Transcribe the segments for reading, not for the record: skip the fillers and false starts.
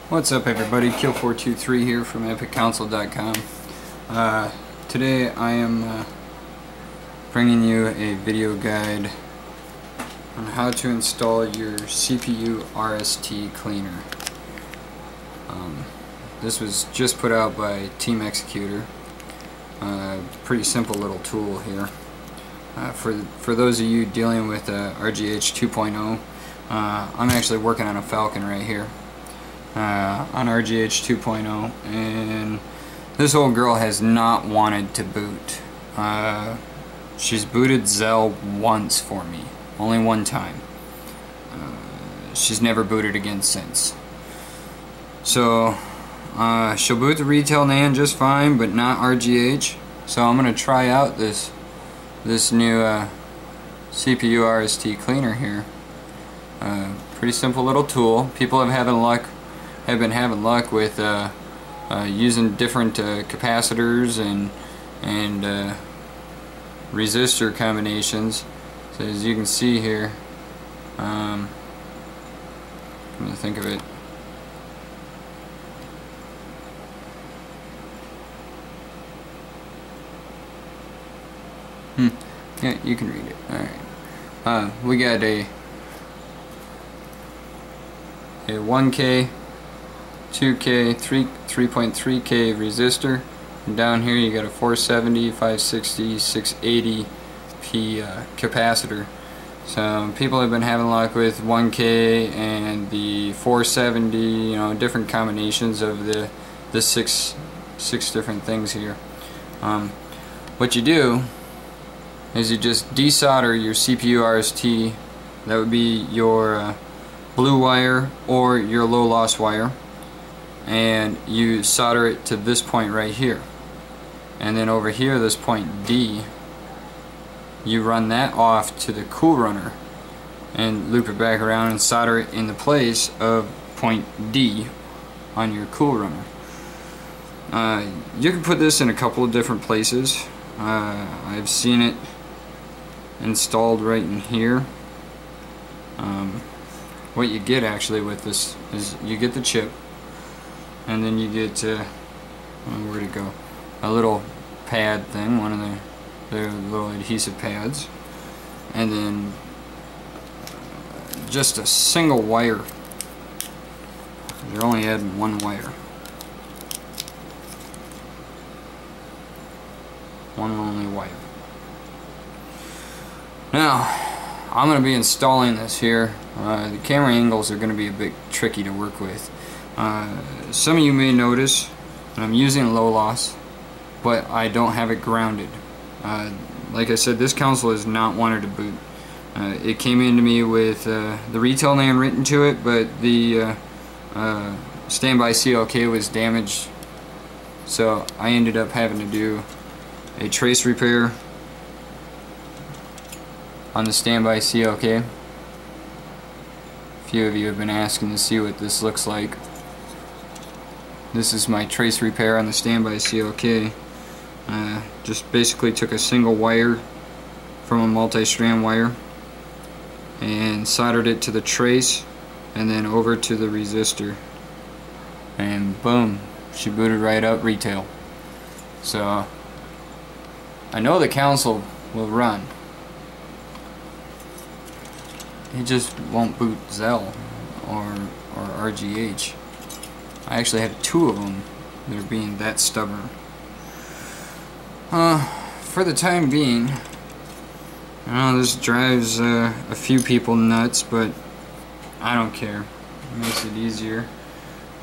What's up everybody, Kill423 here from EpicCouncil.com. Today I am bringing you a video guide on how to install your CPU RST cleaner. This was just put out by Team Xecuter. Pretty simple little tool here. For those of you dealing with RGH 2.0, I'm actually working on a Falcon right here. On RGH 2.0, and this old girl has not wanted to boot. She's booted Zell once for me, only one time. She's never booted again since. So she'll boot the retail NAND just fine, but not RGH. So I'm gonna try out this new CPU RST cleaner here. Pretty simple little tool. People have been having luck with using different capacitors and resistor combinations. So as you can see here, come to think of it, yeah, you can read it. All right, we got a 1K, 2K, 3.3K resistor, and down here you got a 470, 560, 680p capacitor. So people have been having luck with 1K and the 470, you know, different combinations of the six different things here. What you do is you just desolder your CPU RST. That would be your blue wire or your low loss wire, and you solder it to this point right here, and then over here, this point D, you run that off to the cool runner and loop it back around and solder it in the place of point D on your cool runner. You can put this in a couple of different places. I've seen it installed right in here. What you get actually with this is you get the chip, and then you get where'd it go? A little pad thing, one of the little adhesive pads, and then just a single wire. They're only adding one wire, one only wire. Now I'm going to be installing this here. The camera angles are going to be a bit tricky to work with. Some of you may notice that I'm using low loss, but I don't have it grounded. Like I said, this console has not wanted to boot. It came into me with the retail name written to it, but the standby CLK was damaged, so I ended up having to do a trace repair on the standby CLK. A few of you have been asking to see what this looks like. This is my trace repair on the standby CLK. Just basically took a single wire from a multi-strand wire and soldered it to the trace and then over to the resistor, and boom, she booted right up retail. So I know the console will run. It just won't boot Zell or RGH. I actually had two of them that are being that stubborn. For the time being, I know this drives a few people nuts, but I don't care. It makes it easier.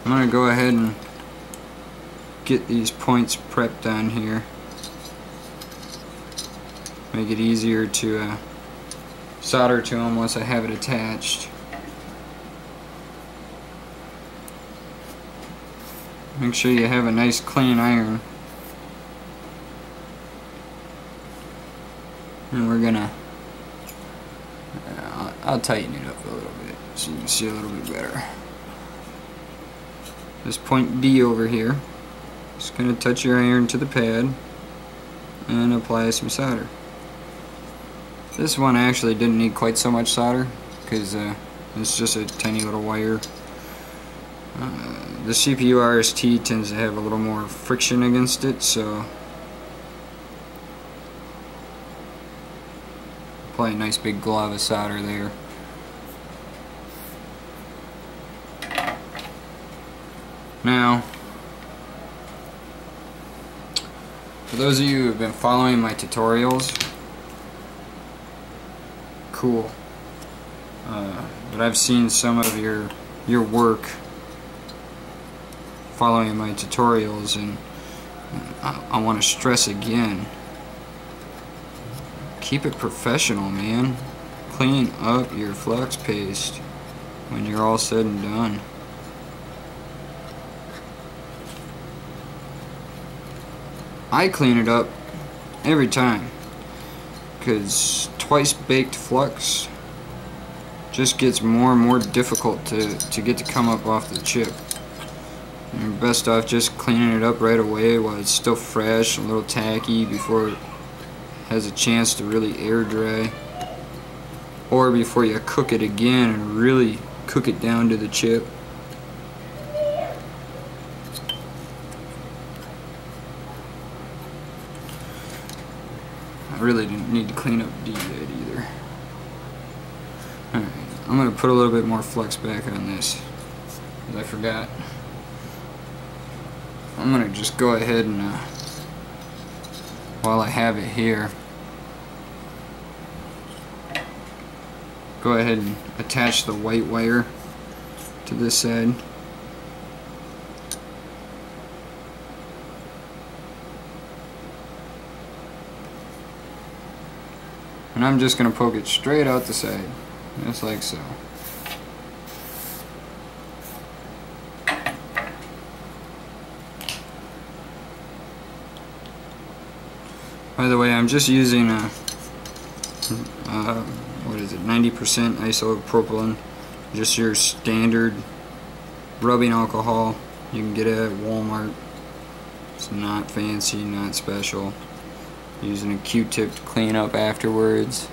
I'm gonna go ahead and get these points prepped on here. Make it easier to solder to them once I have it attached. Make sure you have a nice clean iron. And we're gonna, I'll tighten it up a little bit so you can see a little bit better. This point D over here, just gonna touch your iron to the pad and apply some solder. This one actually didn't need quite so much solder because it's just a tiny little wire. The CPU RST tends to have a little more friction against it, so apply a nice big glob of solder there. Now, for those of you who have been following my tutorials, cool. But I've seen some of your work following my tutorials, and I want to stress again, keep it professional, man. Clean up your flux paste when you're all said and done. I clean it up every time, because twice baked flux just gets more and more difficult to get to come up off the chip. You're best off just cleaning it up right away while it's still fresh, a little tacky, before it has a chance to really air dry, or before you cook it again and really cook it down to the chip. I really didn't need to clean up D-bed either. Alright, I'm going to put a little bit more flux back on this, because I forgot. I'm going to just go ahead and, while I have it here, go ahead and attach the white wire to this side. And I'm just going to poke it straight out the side, just like so. By the way, I'm just using a what is it, 90% isopropylene, just your standard rubbing alcohol you can get it at Walmart. It's not fancy, not special. Using a Q-tip to clean up afterwards,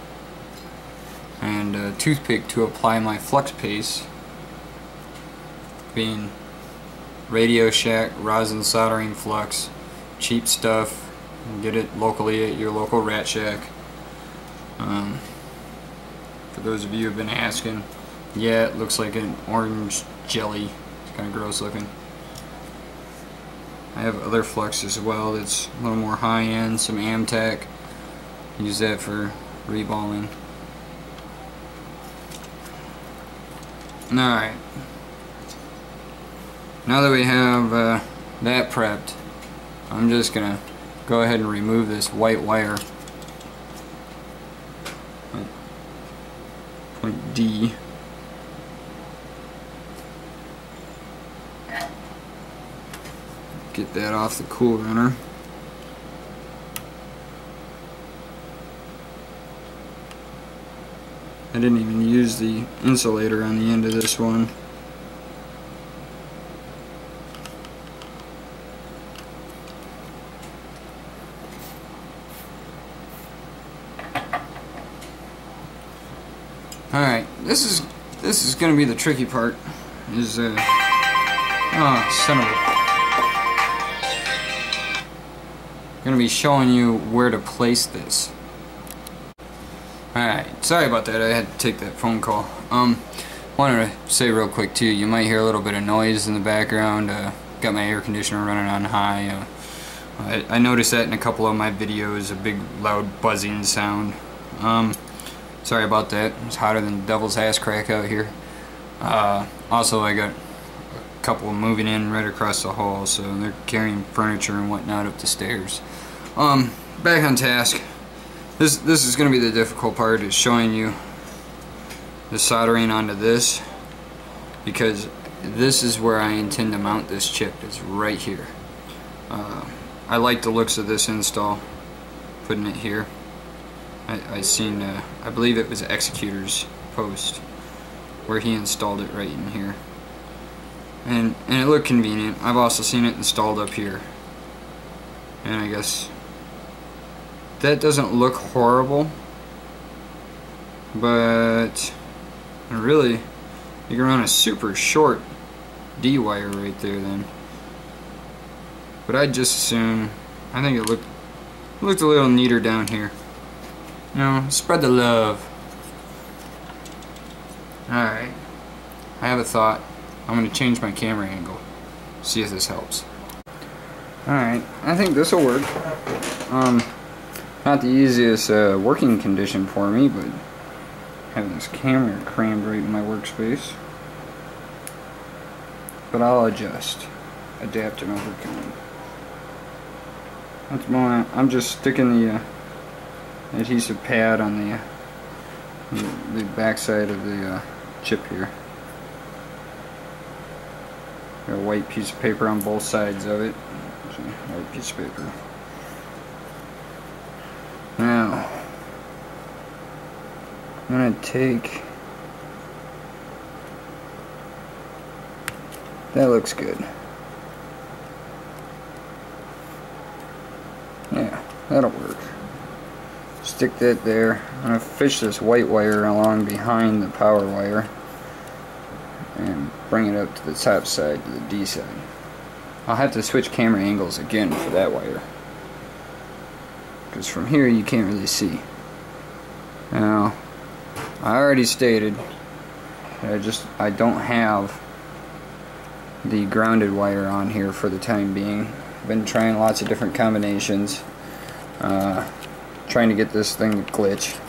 and a toothpick to apply my flux paste, being Radio Shack rosin soldering flux, cheap stuff. You can get it locally at your local Rat Shack. For those of you who have been asking, yeah, it looks like an orange jelly. It's kind of gross looking. I have other flux as well that's a little more high-end, some Amtac. Use that for reballing. Alright. Now that we have that prepped, I'm just going to go ahead and remove this white wire. Point D. Get that off the cool runner. I didn't even use the insulator on the end of this one. Alright, this is gonna be the tricky part. Is oh, son of a, gonna be showing you where to place this. Alright, sorry about that, I had to take that phone call. Wanted to say real quick too, you might hear a little bit of noise in the background. Got my air conditioner running on high. I noticed that in a couple of my videos, a big loud buzzing sound. Sorry about that, it's hotter than the devil's ass crack out here. Also, I got a couple moving in right across the hall, so they're carrying furniture and whatnot up the stairs. Back on task. This is going to be the difficult part, is showing you the soldering onto this, because this is where I intend to mount this chip. It's right here. I like the looks of this install, putting it here. I seen, I believe it was Xecuters post where he installed it right in here, and it looked convenient. I've also seen it installed up here, and I guess that doesn't look horrible, but really you can run a super short D wire right there then. But I'd just assume, I think it looked a little neater down here. You know, spread the love. Alright, I have a thought. I'm going to change my camera angle. See if this helps. Alright, I think this will work. Not the easiest working condition for me, but having this camera crammed right in my workspace. But I'll adjust, adapt, and overcome. That's more. I'm just sticking the adhesive pad on the backside of the chip here. Got a white piece of paper on both sides of it. White piece of paper. Now, I'm going to take... That looks good. Yeah, that'll work. Stick that there. I'm going to fish this white wire along behind the power wire and bring it up to the top side, to the D side. I'll have to switch camera angles again for that wire, because from here you can't really see. Now, I already stated that I don't have the grounded wire on here for the time being. I've been trying lots of different combinations, trying to get this thing to glitch.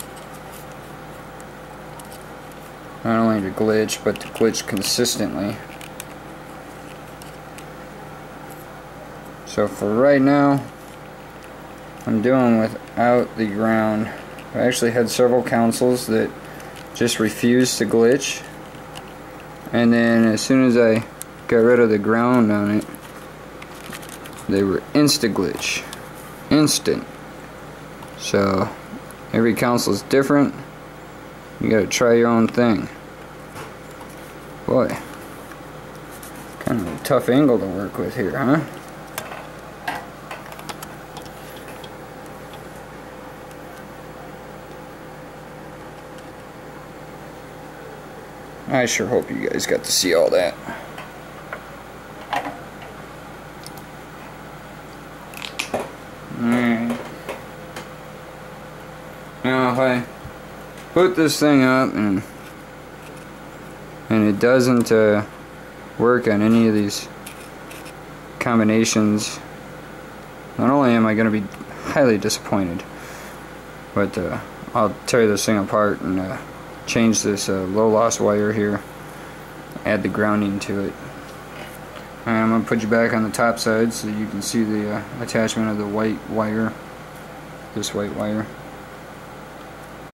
Not only to glitch, but to glitch consistently. So for right now, I'm doing without the ground. I actually had several consoles that just refused to glitch, and then as soon as I got rid of the ground on it, they were insta glitch. Instant. So every console is different. You gotta try your own thing. Boy, kind of a tough angle to work with here, huh? I sure hope you guys got to see all that. Alright. Now if I put this thing up and it doesn't work on any of these combinations, not only am I going to be highly disappointed, but I'll tear this thing apart and change this low loss wire here, add the grounding to it. And I'm going to put you back on the top side so you can see the attachment of the white wire, this white wire.